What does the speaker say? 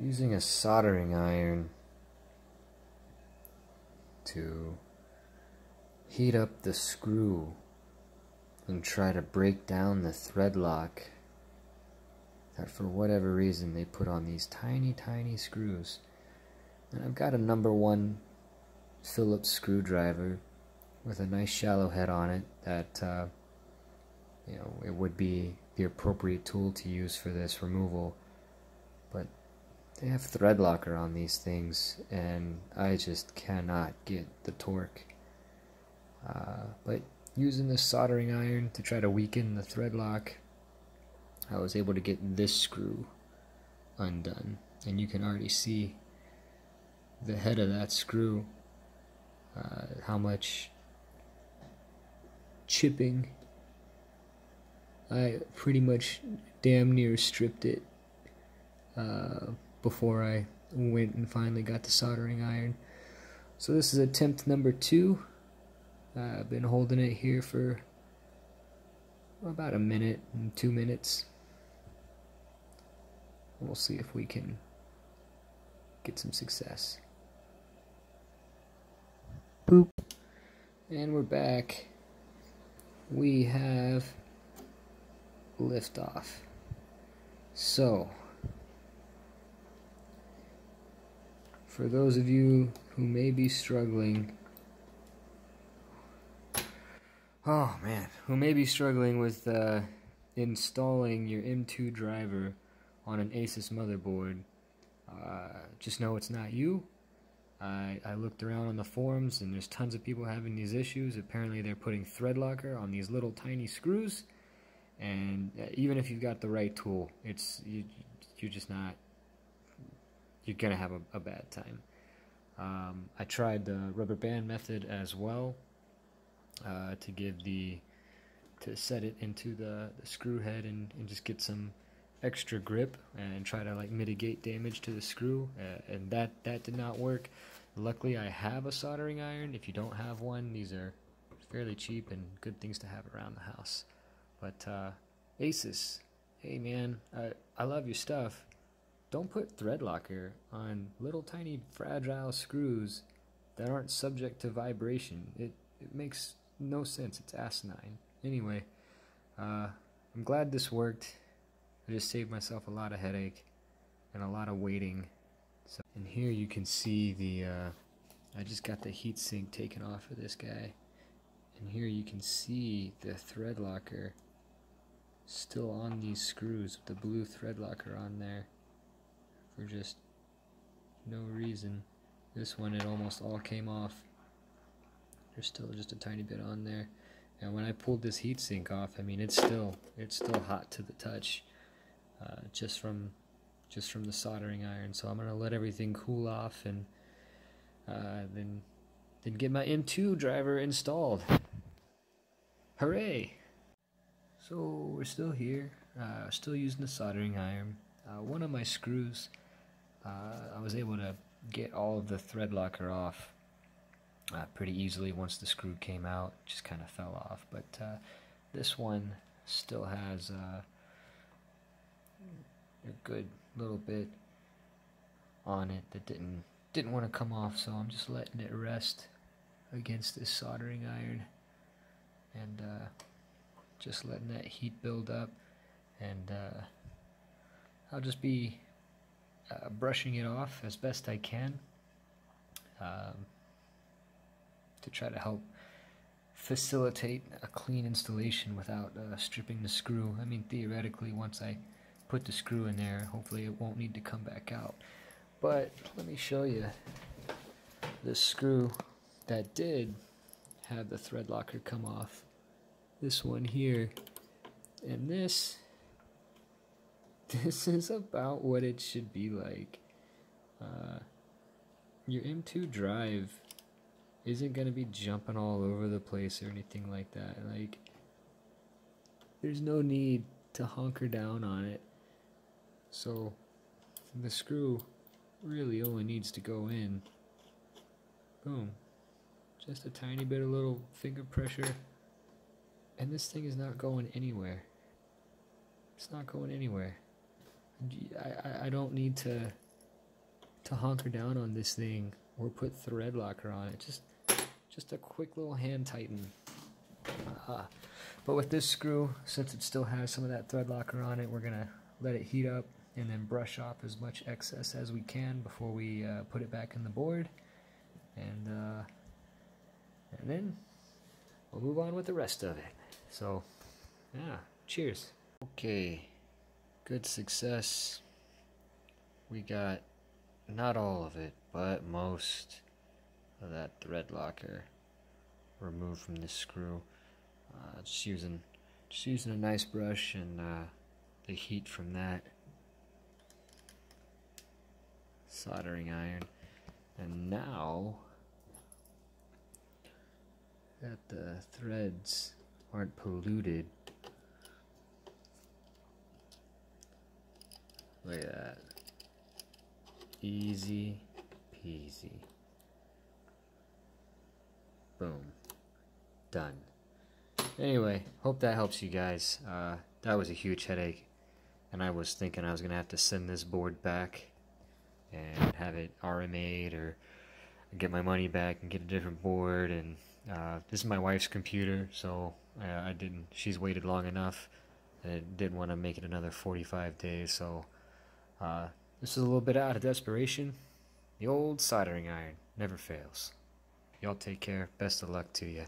using a soldering iron to heat up the screw and try to break down the thread lock that for whatever reason they put on these tiny screws. And I've got a #1 Phillips screwdriver with a nice shallow head on it that you know, it would be the appropriate tool to use for this removal, but they have thread locker on these things and I just cannot get the torque. But using this soldering iron to try to weaken the thread lock, I was able to get this screw undone, and you can already see the head of that screw, how much chipping. I pretty much damn near stripped it before I went and finally got the soldering iron. So this is attempt #2. I've been holding it here for about a minute and 2 minutes. We'll see if we can get some success. Boop. And we're back. We have liftoff. So, for those of you who may be struggling, who may be struggling with installing your M2 driver on an Asus motherboard, just know it's not you. I looked around on the forums and there's tons of people having these issues. Apparently they're putting thread locker on these little tiny screws, and even if you've got the right tool, you're just not, you're gonna have a bad time. I tried the rubber band method as well, to set it into the screw head and just get some extra grip and try to like mitigate damage to the screw, and that did not work. Luckily I have a soldering iron. If you don't have one, these are fairly cheap and good things to have around the house. But Asus, hey man, I love your stuff. Don't put thread locker on little tiny fragile screws that aren't subject to vibration. It makes no sense. It's asinine. Anyway, I'm glad this worked. I just saved myself a lot of headache and a lot of waiting. So, and here you can see the, I just got the heatsink taken off of this guy. And here you can see the thread locker still on these screws with the blue thread locker on there for just no reason. This one, it almost all came off. There's still just a tiny bit on there. And when I pulled this heatsink off, I mean, it's still hot to the touch. Just from the soldering iron. So I'm gonna let everything cool off and then get my M2 driver installed. Hooray! So we're still here, still using the soldering iron. One of my screws, I was able to get all of the thread locker off pretty easily once the screw came out. It just kind of fell off, but this one still has a good little bit on it that didn't want to come off, so I'm just letting it rest against this soldering iron and just letting that heat build up, and I'll just be brushing it off as best I can to try to help facilitate a clean installation without stripping the screw. I mean, theoretically, once I put the screw in there, hopefully it won't need to come back out. But let me show you the screw that did have the thread locker come off. This one here, and this is about what it should be like. Your M2 drive isn't gonna be jumping all over the place or anything like that. Like, there's no need to hunker down on it. So the screw really only needs to go in. Boom. Just a tiny bit of little finger pressure, and this thing is not going anywhere. It's not going anywhere. I don't need to to hunker down on this thing or put thread locker on it. Just a quick little hand tighten. But with this screw, since it still has some of that thread locker on it, we're gonna let it heat up and then brush off as much excess as we can before we put it back in the board, and then we'll move on with the rest of it. So yeah, cheers. Okay, good success. We got not all of it, but most of that thread locker removed from this screw. Just using a nice brush and the heat from that soldering iron. And now that the threads aren't polluted, look at that, easy peasy, boom, done. Anyway, hope that helps you guys. That was a huge headache, and I was thinking I was gonna have to send this board back and have it RMA'd or get my money back and get a different board. And this is my wife's computer, so I didn't. She's waited long enough, and I didn't want to make it another 45 days. So this is a little bit out of desperation. The old soldering iron never fails. Y'all take care. Best of luck to you.